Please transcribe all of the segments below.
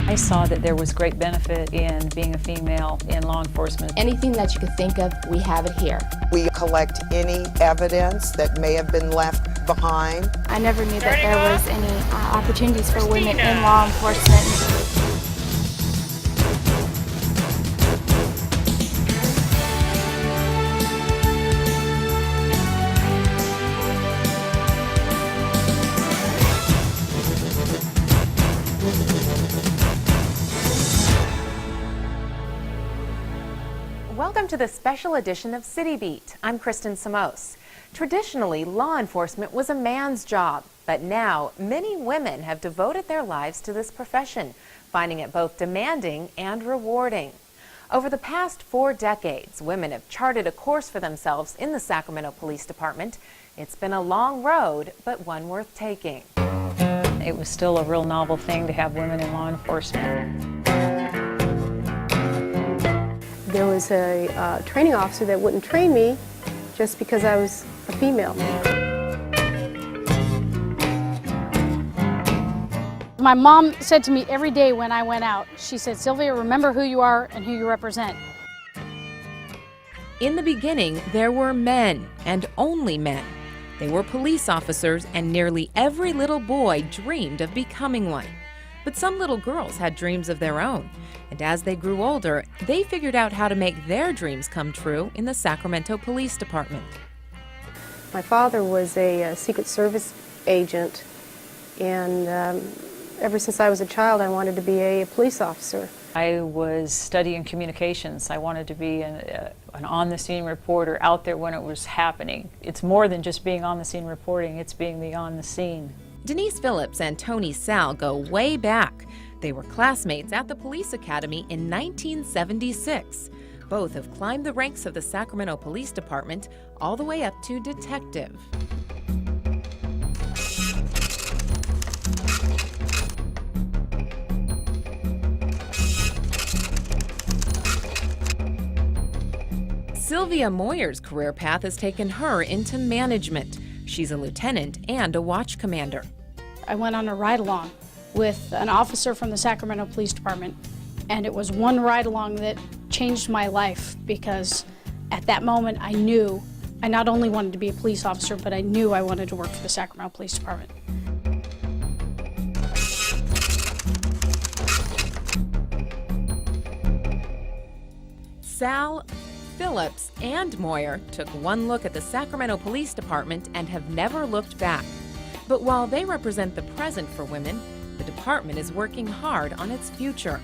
I saw that there was great benefit in being a female in law enforcement. Anything that you could think of, we have it here. We collect any evidence that may have been left behind. I never knew that there was any opportunities for women in law enforcement. Welcome to the special edition of City Beat. I'm Kristen Simoes. Traditionally, law enforcement was a man's job, but now many women have devoted their lives to this profession, finding it both demanding and rewarding. Over the past 4 decades, women have charted a course for themselves in the Sacramento Police Department. It's been a long road, but one worth taking. It was still a real novel thing to have women in law enforcement. There was a training officer that wouldn't train me just because I was a female. My mom said to me every day when I went out, she said, "Sylvia, remember who you are and who you represent." In the beginning, there were men, and only men. They were police officers, and nearly every little boy dreamed of becoming one. But some little girls had dreams of their own, and as they grew older, they figured out how to make their dreams come true in the Sacramento Police Department. My father was a Secret Service agent, and ever since I was a child, I wanted to be a police officer. I was studying communications. I wanted to be an on-the-scene reporter out there when it was happening. It's more than just being on-the-scene reporting, it's being the on-the-scene. Denise Phillips and Toni Sall go way back. They were classmates at the police academy in 1976. Both have climbed the ranks of the Sacramento Police Department all the way up to detective. Sylvia Moir's career path has taken her into management. She's a lieutenant and a watch commander. I went on a ride-along with an officer from the Sacramento Police Department, and it was one ride-along that changed my life because at that moment I knew I not only wanted to be a police officer, but I knew I wanted to work for the Sacramento Police Department. Sall, Phillips, and Moir took one look at the Sacramento Police Department and have never looked back. But while they represent the present for women, the department is working hard on its future.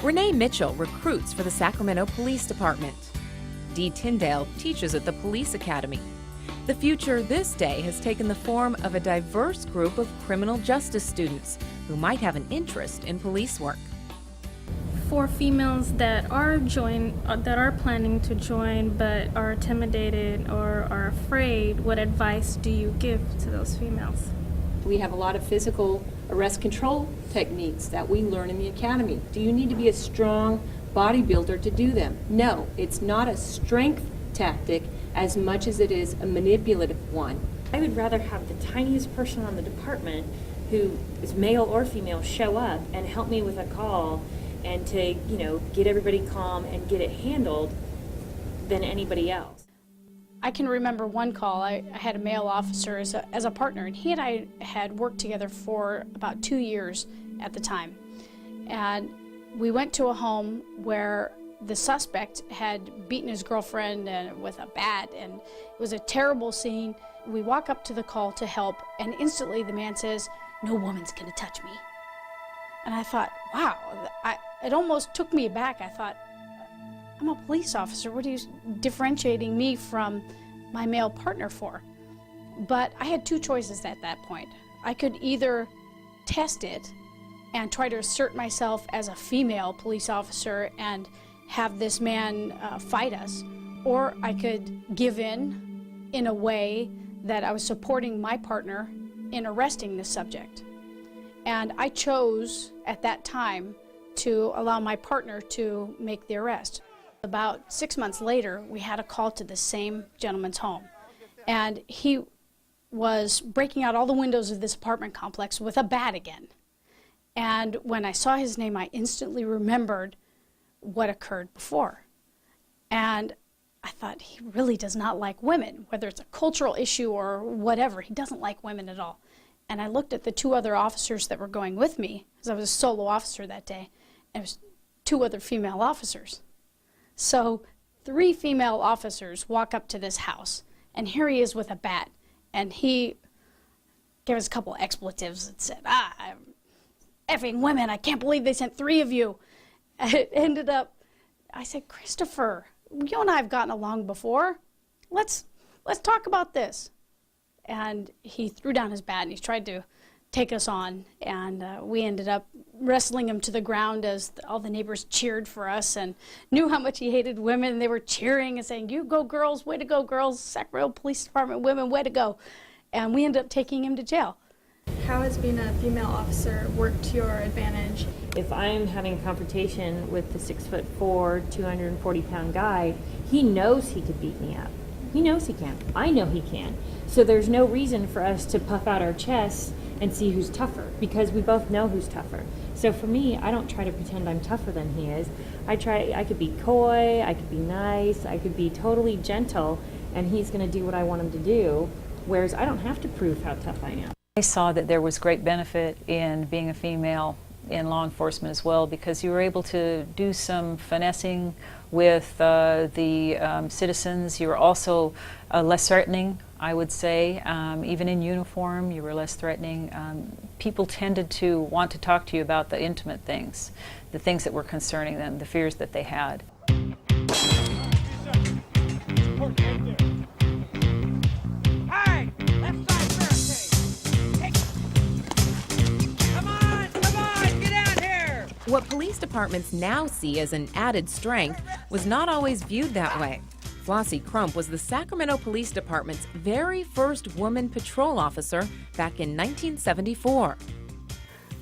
Renee Mitchell recruits for the Sacramento Police Department. Dee Tyndale teaches at the Police Academy. The future this day has taken the form of a diverse group of criminal justice students who might have an interest in police work. For females that are planning to join but are intimidated or are afraid, what advice do you give to those females? We have a lot of physical arrest control techniques that we learn in the academy. Do you need to be a strong bodybuilder to do them? No, it's not a strength tactic as much as it is a manipulative one. I would rather have the tiniest person on the department, who is male or female, show up and help me with a call and to, get everybody calm and get it handled than anybody else. I can remember one call. I had a male officer as a partner, and he and I had worked together for about 2 years at the time. And we went to a home where the suspect had beaten his girlfriend with a bat, and it was a terrible scene. We walk up to the call to help, and instantly the man says, "No woman's gonna touch me." And I thought, wow, it almost took me aback. I thought, I'm a police officer. What are you differentiating me from my male partner for? But I had 2 choices at that point. I could either test it and try to assert myself as a female police officer and have this man fight us, or I could give in a way that I was supporting my partner in arresting this subject. And I chose at that time to allow my partner to make the arrest. About 6 months later, we had a call to the same gentleman's home, and he was breaking out all the windows of this apartment complex with a bat again. And when I saw his name, I instantly remembered what occurred before. And I thought, he really does not like women, whether it's a cultural issue or whatever. He doesn't like women at all. And I looked at the 2 other officers that were going with me, because I was a solo officer that day, and it was 2 other female officers. So 3 female officers walk up to this house, and here he is with a bat, and he gave us a couple expletives and said, effing women, I can't believe they sent 3 of you. And it ended up, I said, Christopher, you and I have gotten along before. Let's talk about this. And he threw down his bat and he tried to take us on. And we ended up wrestling him to the ground as all the neighbors cheered for us and knew how much he hated women. They were cheering and saying, "You go girls, way to go girls, Sacramento Police Department women, way to go." And we ended up taking him to jail. How has being a female officer worked to your advantage? If I'm having a confrontation with the 6'4", 240-pound guy, he knows he could beat me up. He knows he can. I know he can. So there's no reason for us to puff out our chests and see who's tougher, because we both know who's tougher. So for me, I don't try to pretend I'm tougher than he is. I could be coy, I could be nice, I could be totally gentle, and he's going to do what I want him to do, whereas I don't have to prove how tough I am. I saw that there was great benefit in being a female in law enforcement as well, because you were able to do some finessing with the citizens. You were also less threatening, I would say. Even in uniform, you were less threatening. People tended to want to talk to you about the intimate things, the things that were concerning them, the fears that they had. What police departments now see as an added strength was not always viewed that way. Flossie Crump was the Sacramento Police Department's very first woman patrol officer back in 1974.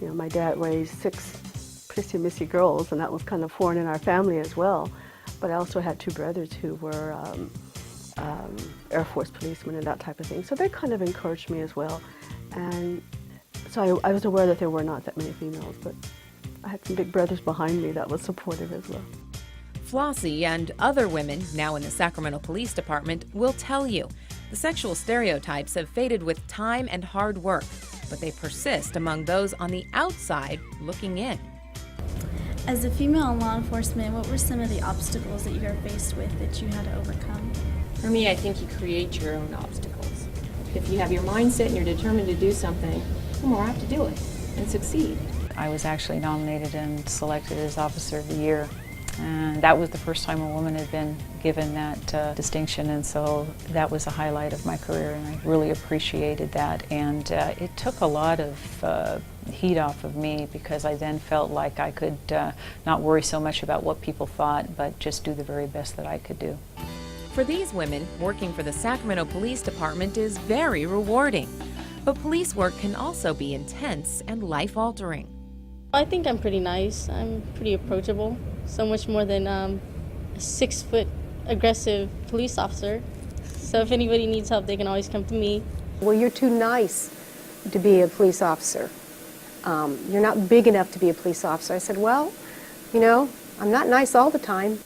You know, my dad raised 6 pretty missy girls, and that was kind of foreign in our family as well. But I also had 2 brothers who were Air Force policemen and that type of thing. So they kind of encouraged me as well. And so I was aware that there were not that many females, but I had some big brothers behind me that was supportive as well. Flossie and other women now in the Sacramento Police Department will tell you the sexual stereotypes have faded with time and hard work, but they persist among those on the outside looking in. As a female in law enforcement, what were some of the obstacles that you were faced with that you had to overcome? For me, I think you create your own obstacles. If you have your mindset and you're determined to do something, you're more apt to do it and succeed. I was actually nominated and selected as Officer of the Year, and that was the first time a woman had been given that distinction, and so that was a highlight of my career, and I really appreciated that. And it took a lot of heat off of me, because I then felt like I could not worry so much about what people thought, but just do the very best that I could do. For these women, working for the Sacramento Police Department is very rewarding, but police work can also be intense and life-altering. I think I'm pretty nice. I'm pretty approachable, so much more than a 6-foot aggressive police officer. So if anybody needs help, they can always come to me. Well, you're too nice to be a police officer. You're not big enough to be a police officer. I said, well, you know, I'm not nice all the time.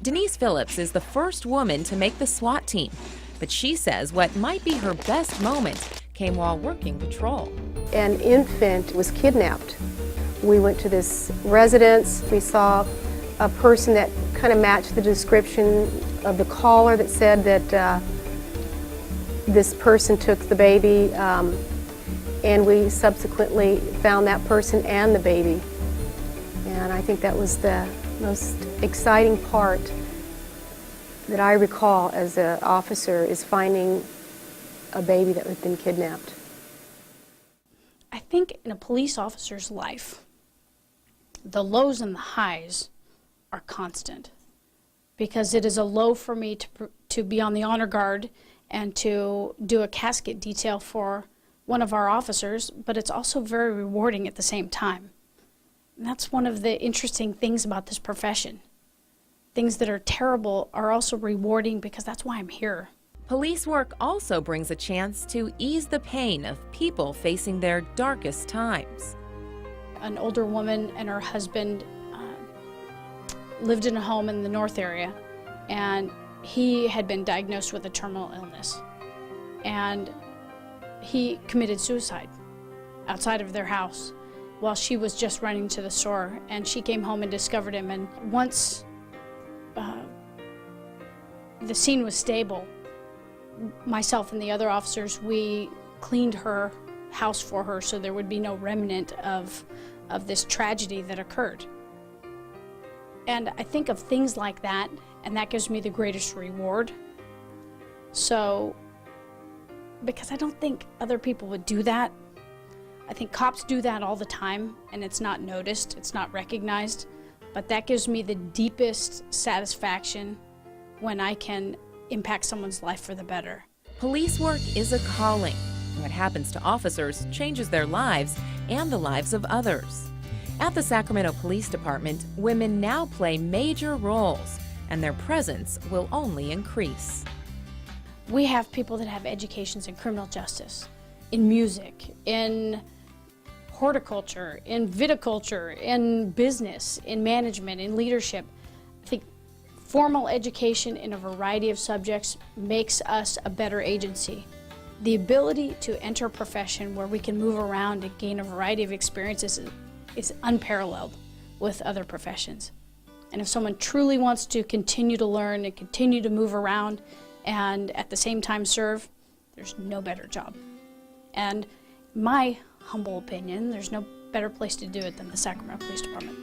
Denise Phillips is the first woman to make the SWAT team, but she says what might be her best moment came while working patrol. An infant was kidnapped. We went to this residence. We saw a person that kind of matched the description of the caller that said that this person took the baby, and we subsequently found that person and the baby. And I think that was the most exciting part that I recall as an officer, is finding a baby that had been kidnapped. I think in a police officer's life, the lows and the highs are constant, because it is a low for me to be on the honor guard and to do a casket detail for one of our officers, but it's also very rewarding at the same time. And that's one of the interesting things about this profession. Things that are terrible are also rewarding, because that's why I'm here. Police work also brings a chance to ease the pain of people facing their darkest times. an older woman and her husband lived in a home in the north area, and he had been diagnosed with a terminal illness. And he committed suicide outside of their house while she was just running to the store, and she came home and discovered him. And once the scene was stable, myself and the other officers, we cleaned her house for her so there would be no remnant of this tragedy that occurred. And I think of things like that, and that gives me the greatest reward. So, because I don't think other people would do that. I think cops do that all the time, and it's not noticed, it's not recognized, but that gives me the deepest satisfaction when I can impact someone's life for the better. Police work is a calling. What happens to officers changes their lives and the lives of others. At the Sacramento Police Department, women now play major roles, and their presence will only increase. We have people that have educations in criminal justice, in music, in horticulture, in viticulture, in business, in management, in leadership. I think formal education in a variety of subjects makes us a better agency. The ability to enter a profession where we can move around and gain a variety of experiences is unparalleled with other professions. And if someone truly wants to continue to learn and continue to move around and at the same time serve, there's no better job. And in my humble opinion, there's no better place to do it than the Sacramento Police Department.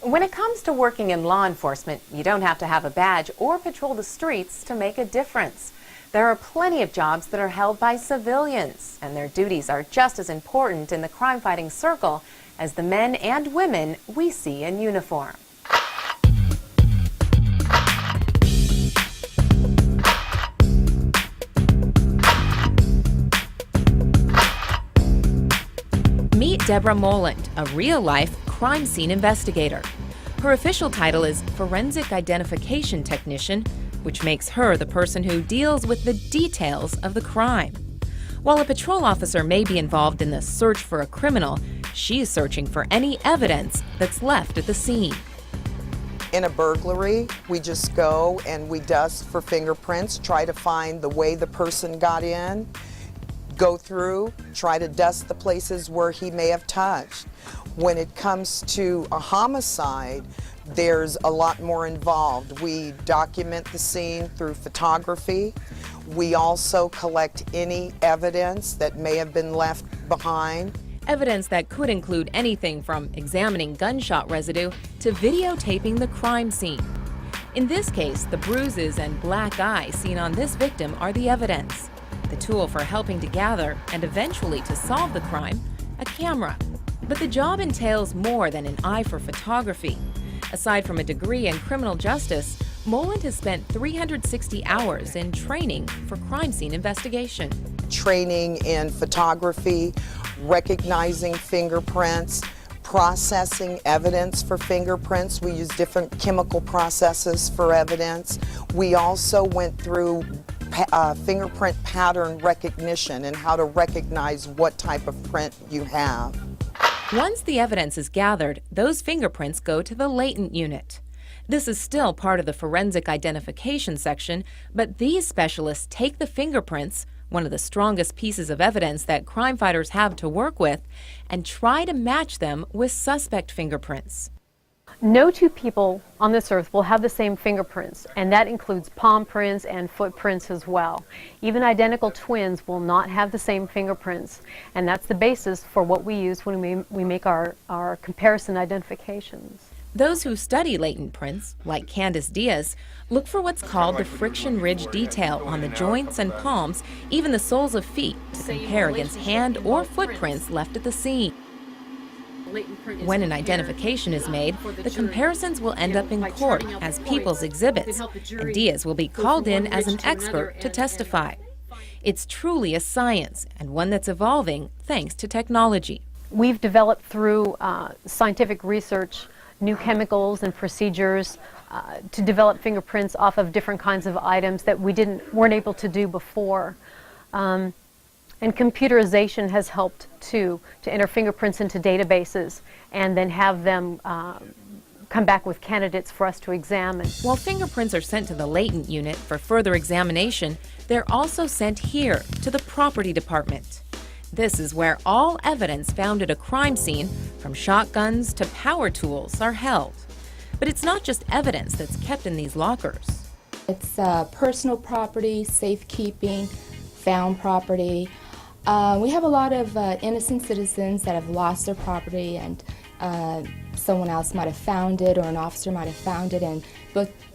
When it comes to working in law enforcement, you don't have to have a badge or patrol the streets to make a difference. There are plenty of jobs that are held by civilians, and their duties are just as important in the crime-fighting circle as the men and women we see in uniform. Meet Deborah Moland, a real-life crime scene investigator. Her official title is Forensic Identification Technician, which makes her the person who deals with the details of the crime. While a patrol officer may be involved in the search for a criminal, she's searching for any evidence that's left at the scene. In a burglary, we just go and we dust for fingerprints, try to find the way the person got in, go through, try to dust the places where he may have touched. When it comes to a homicide, there's a lot more involved. We document the scene through photography. We also collect any evidence that may have been left behind. Evidence that could include anything from examining gunshot residue to videotaping the crime scene. In this case, the bruises and black eye seen on this victim are the evidence. The tool for helping to gather and eventually to solve the crime, a camera. But the job entails more than an eye for photography. Aside from a degree in criminal justice, Moland has spent 360 hours in training for crime scene investigation. Training in photography, recognizing fingerprints, processing evidence for fingerprints. We use different chemical processes for evidence. We also went through fingerprint pattern recognition and how to recognize what type of print you have. Once the evidence is gathered, those fingerprints go to the latent unit. This is still part of the forensic identification section, but these specialists take the fingerprints, one of the strongest pieces of evidence that crime fighters have to work with, and try to match them with suspect fingerprints. No two people on this earth will have the same fingerprints, and that includes palm prints and footprints as well. Even identical twins will not have the same fingerprints, and that's the basis for what we use when we make our comparison identifications. Those who study latent prints, like Candace Diaz, look for what's called the friction ridge detail on the joints and palms, even the soles of feet, to compare against hand or footprints left at the scene. When an identification is made, the comparisons will end up in court as people's exhibits, and Diaz will be called in as an expert to testify. It's truly a science, and one that's evolving thanks to technology. We've developed through scientific research new chemicals and procedures to develop fingerprints off of different kinds of items that we weren't able to do before. And computerization has helped too, to enter fingerprints into databases and then have them come back with candidates for us to examine. While fingerprints are sent to the latent unit for further examination, they're also sent here to the property department. This is where all evidence found at a crime scene, from shotguns to power tools, are held. But it's not just evidence that's kept in these lockers. It's personal property, safekeeping, found property. We have a lot of innocent citizens that have lost their property, and someone else might have found it, or an officer might have found it, and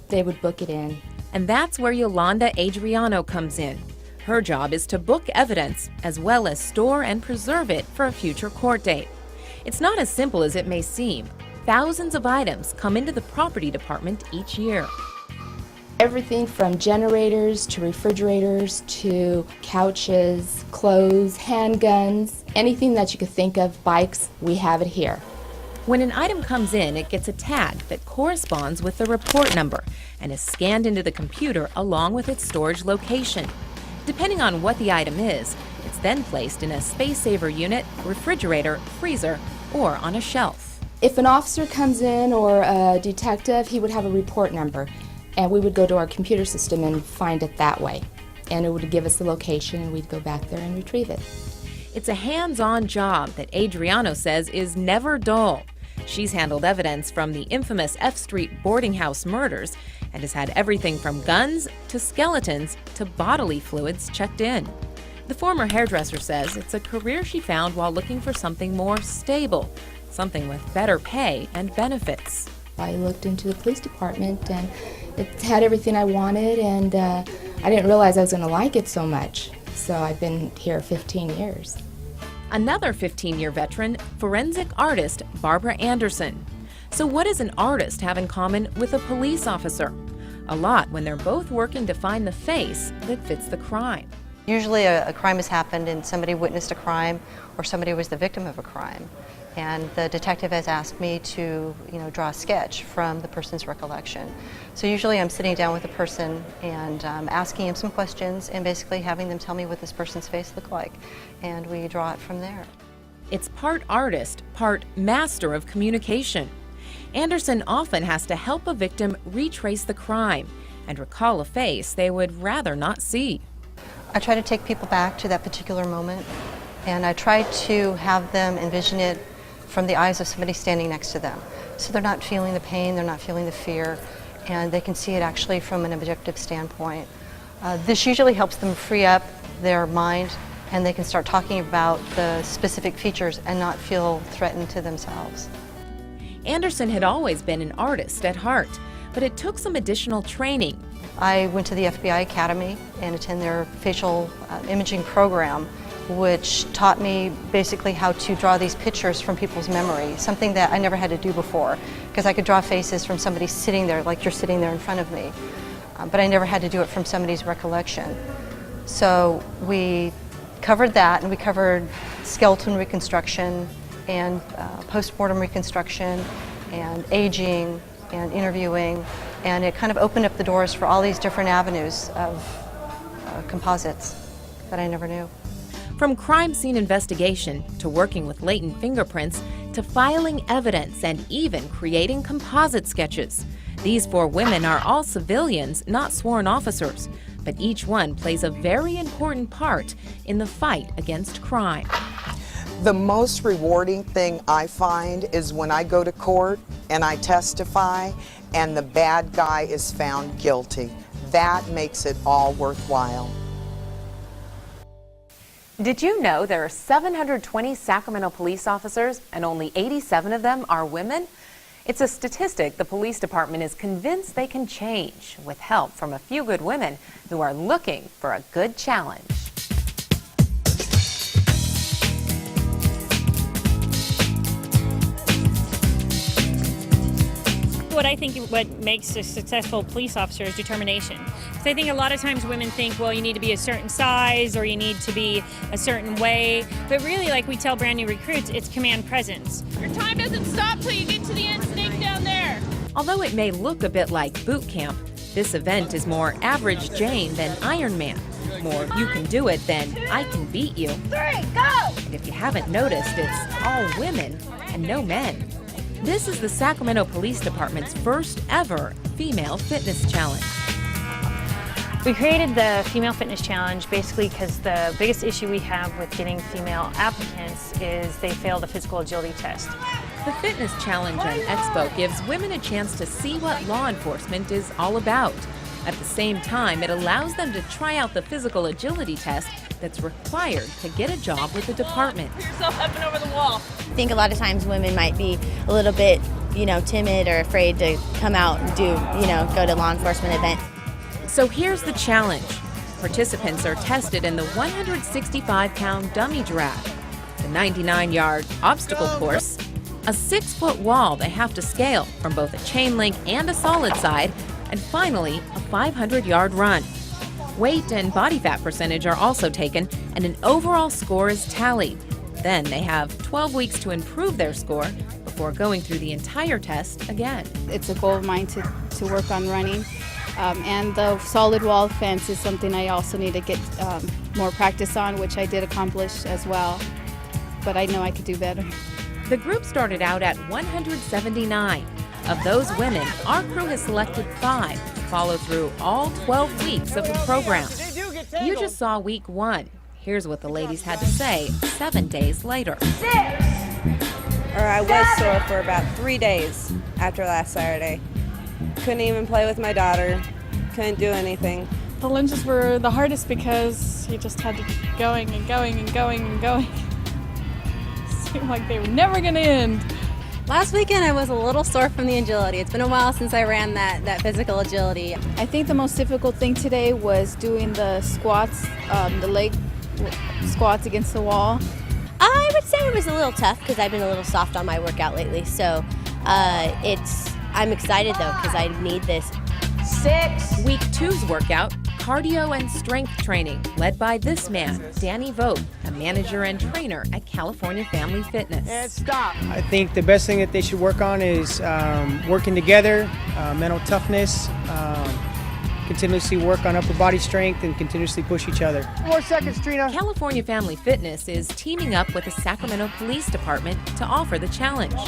they would book it in. And that's where Yolanda Adriano comes in. Her job is to book evidence as well as store and preserve it for a future court date. It's not as simple as it may seem. Thousands of items come into the property department each year. Everything from generators to refrigerators to couches, clothes, handguns, anything that you could think of, bikes, we have it here. When an item comes in, it gets a tag that corresponds with the report number and is scanned into the computer along with its storage location. Depending on what the item is, it's then placed in a space-saver unit, refrigerator, freezer, or on a shelf. If an officer comes in or a detective, he would have a report number, and we would go to our computer system and find it that way. And it would give us the location, and we'd go back there and retrieve it. It's a hands-on job that Adriano says is never dull. She's handled evidence from the infamous F Street boarding house murders and has had everything from guns to skeletons to bodily fluids checked in. The former hairdresser says it's a career she found while looking for something more stable, something with better pay and benefits. I looked into the police department, and it had everything I wanted, and I didn't realize I was going to like it so much. So I've been here 15 years. Another 15-year veteran, forensic artist Barbara Anderson. So what does an artist have in common with a police officer? A lot, when they're both working to find the face that fits the crime. Usually a crime has happened and somebody witnessed a crime or somebody was the victim of a crime. And the detective has asked me to, draw a sketch from the person's recollection. So usually I'm sitting down with the person and asking him some questions and basically having them tell me what this person's face looked like. And we draw it from there. It's part artist, part master of communication. Anderson often has to help a victim retrace the crime and recall a face they would rather not see. I try to take people back to that particular moment, and I try to have them envision it from the eyes of somebody standing next to them. So they're not feeling the pain, they're not feeling the fear, and they can see it actually from an objective standpoint. This usually helps them free up their mind, and they can start talking about the specific features and not feel threatened to themselves. Anderson had always been an artist at heart, but it took some additional training. I went to the FBI Academy and attended their facial imaging program, which taught me basically how to draw these pictures from people's memory, something that I never had to do before, because I could draw faces from somebody sitting there like you're sitting there in front of me, but I never had to do it from somebody's recollection. So we covered that, and we covered skeleton reconstruction and post-mortem reconstruction and aging and interviewing, and it kind of opened up the doors for all these different avenues of composites that I never knew. From crime scene investigation to working with latent fingerprints to filing evidence and even creating composite sketches. These 4 women are all civilians, not sworn officers, but each one plays a very important part in the fight against crime. The most rewarding thing I find is when I go to court and I testify and the bad guy is found guilty. That makes it all worthwhile. Did you know there are 720 Sacramento police officers and only 87 of them are women? It's a statistic the police department is convinced they can change with help from a few good women who are looking for a good challenge. What I think what makes a successful police officer is determination. So I think a lot of times women think, well, you need to be a certain size or you need to be a certain way. But really, like we tell brand new recruits, it's command presence. Your time doesn't stop till you get to the end snake down there. Although it may look a bit like boot camp, this event is more average Jane than Iron Man. more "you can do it" than "I can beat you." 3, go! And if you haven't noticed, it's all women and no men. This is the Sacramento Police Department's first ever female fitness challenge. We created the Female Fitness Challenge basically because the biggest issue we have with getting female applicants is they fail the physical agility test. The Fitness Challenge and Expo gives women a chance to see what law enforcement is all about. At the same time, it allows them to try out the physical agility test that's required to get a job with the department. Put yourself up and over the wall. I think a lot of times women might be a little bit, timid or afraid to come out and go to law enforcement events. So here's the challenge. Participants are tested in the 165-pound dummy drag, the 99-yard obstacle course, a 6-foot wall they have to scale from both a chain link and a solid side, and finally, a 500-yard run. Weight and body fat percentage are also taken, and an overall score is tallied. Then they have 12 weeks to improve their score before going through the entire test again. It's a goal of mine to work on running. And the solid wall fence is something I also need to get more practice on, which I did accomplish as well. But I know I could do better. The group started out at 179. Of those women, our crew has selected 5 to follow through all 12 weeks of the program. You just saw week 1. Here's what the ladies had to say 7 days later. I was sore for about 3 days after last Saturday. Couldn't even play with my daughter. Couldn't do anything. The lunges were the hardest because you just had to keep going and going and going and going. Seemed like they were never going to end. Last weekend I was a little sore from the agility. It's been a while since I ran that physical agility. I think the most difficult thing today was doing the squats, the leg squats against the wall. I would say it was a little tough because I've been a little soft on my workout lately. So I'm excited though because I need this. 6. Week 2's workout, cardio and strength training, led by this man, Danny Vogt, a manager and trainer at California Family Fitness. And stop. I think the best thing that they should work on is working together, mental toughness, continuously work on upper body strength, and continuously push each other. 4 seconds, Trina. California Family Fitness is teaming up with the Sacramento Police Department to offer the challenge.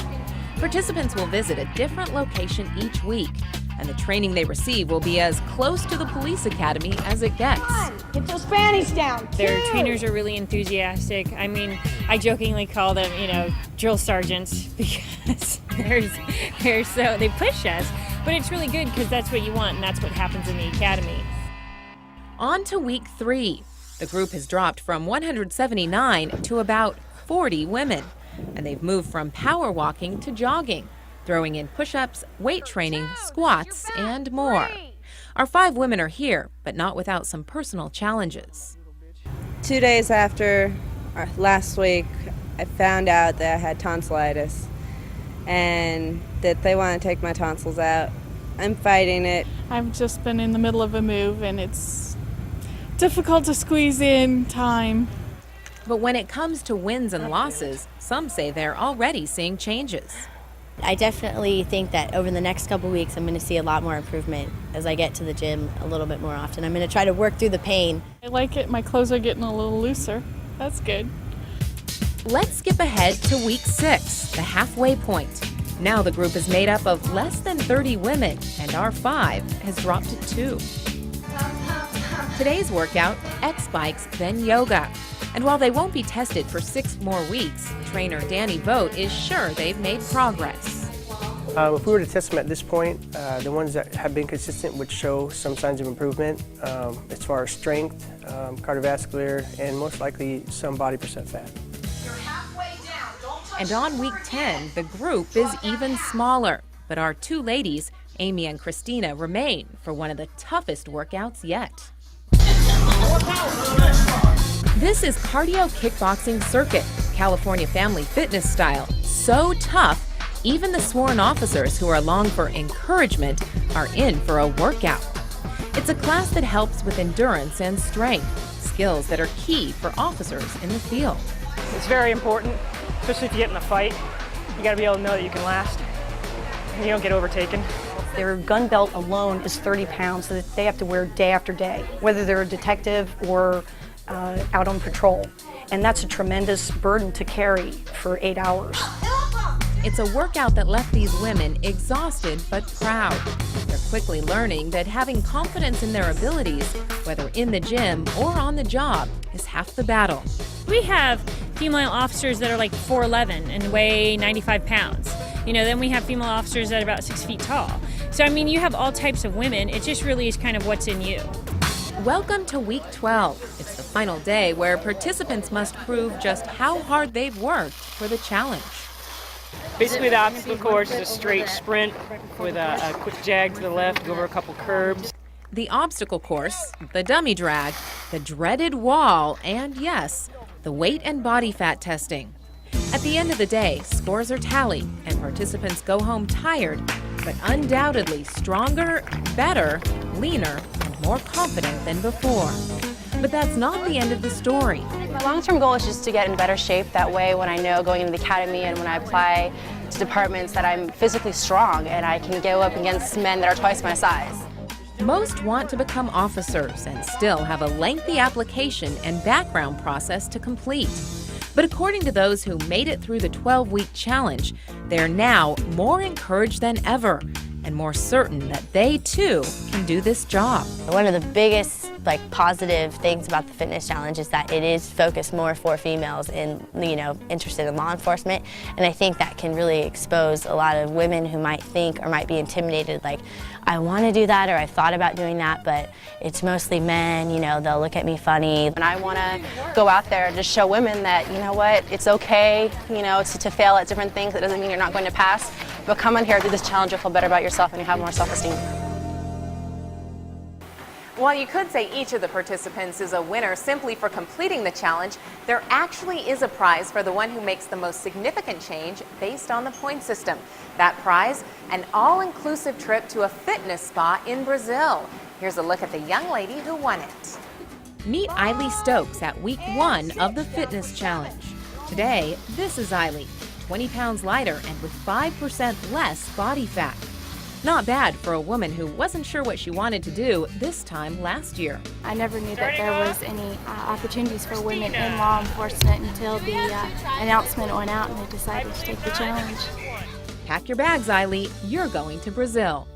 Participants will visit a different location each week, and the training they receive will be as close to the police academy as it gets. Get those fannies down. Their trainers are really enthusiastic. I mean, I jokingly call them, drill sergeants because they push us. But it's really good because that's what you want, and that's what happens in the academy. On to week 3. The group has dropped from 179 to about 40 women, and they've moved from power walking to jogging, throwing in push-ups, weight training, squats, and more. Our 5 women are here, but not without some personal challenges. 2 days after last week, I found out that I had tonsillitis and that they want to take my tonsils out. I'm fighting it. I've just been in the middle of a move and it's difficult to squeeze in time. But when it comes to wins and losses, some say they're already seeing changes. I definitely think that over the next couple weeks I'm going to see a lot more improvement as I get to the gym a little bit more often. I'm going to try to work through the pain. I like it. My clothes are getting a little looser. That's good. Let's skip ahead to week 6, the halfway point. Now the group is made up of less than 30 women, and our 5 has dropped to 2. Today's workout, X-Bikes, then yoga. And while they won't be tested for 6 more weeks, trainer Danny Vogt is sure they've made progress. If we were to test them at this point, the ones that have been consistent would show some signs of improvement as far as strength, cardiovascular, and most likely some body percent fat. And on week 10, the group is even smaller. But our 2 ladies, Amy and Christina, remain for one of the toughest workouts yet. This is cardio kickboxing circuit, California Family Fitness style. So tough, even the sworn officers who are along for encouragement are in for a workout. It's a class that helps with endurance and strength, skills that are key for officers in the field. It's very important, especially if you get in a fight. You got to be able to know that you can last and you don't get overtaken. Their gun belt alone is 30 pounds that they have to wear day after day, whether they're a detective or out on patrol. And that's a tremendous burden to carry for 8 hours. It's a workout that left these women exhausted but proud. They're quickly learning that having confidence in their abilities, whether in the gym or on the job, is half the battle. We have female officers that are like 4'11" and weigh 95 pounds. You know, then we have female officers that are about 6 feet tall. So, I mean, you have all types of women. It just really is kind of what's in you. Welcome to week 12. It's the final day where participants must prove just how hard they've worked for the challenge. Basically, the obstacle course is a straight sprint with a quick jag to the left, go over a couple curbs. The obstacle course, the dummy drag, the dreaded wall, and yes, the weight and body fat testing. At the end of the day, scores are tallied and participants go home tired, but undoubtedly stronger, better, leaner, and more confident than before. But that's not the end of the story. My long-term goal is just to get in better shape. That way, when I know going into the academy and when I apply to departments that I'm physically strong and I can go up against men that are twice my size. Most want to become officers and still have a lengthy application and background process to complete. But according to those who made it through the 12-week challenge, they're now more encouraged than ever and more certain that they too can do this job. One of the biggest positive things about the fitness challenge is that it is focused more for females and interested in law enforcement, and I think that can really expose a lot of women who might think or might be intimidated, like, I want to do that or I thought about doing that, but it's mostly men, they'll look at me funny. And I want to go out there and just show women that, you know what, it's okay, to fail at different things. It doesn't mean you're not going to pass, but come in here, do this challenge, you'll feel better about yourself and you have more self-esteem. While you could say each of the participants is a winner simply for completing the challenge, there actually is a prize for the one who makes the most significant change based on the point system. That prize, an all-inclusive trip to a fitness spa in Brazil. Here's a look at the young lady who won it. Meet Eiley Stokes at week 1 of the fitness challenge. Today, this is Eiley, 20 pounds lighter and with 5% less body fat. Not bad for a woman who wasn't sure what she wanted to do this time last year. I never knew that there was any opportunities for women in law enforcement until the announcement went out and they decided to take the challenge. Pack your bags, Eiley. You're going to Brazil.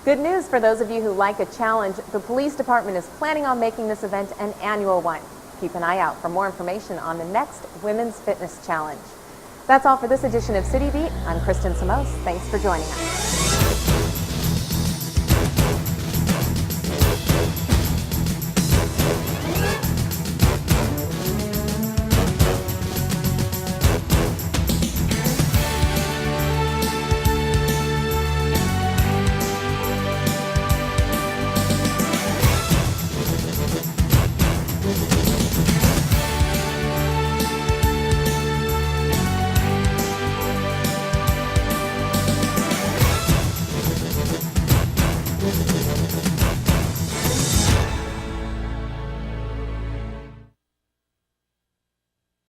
Good news for those of you who like a challenge. The police department is planning on making this event an annual one. Keep an eye out for more information on the next Women's Fitness Challenge. That's all for this edition of City Beat. I'm Kristen Simoes. Thanks for joining us.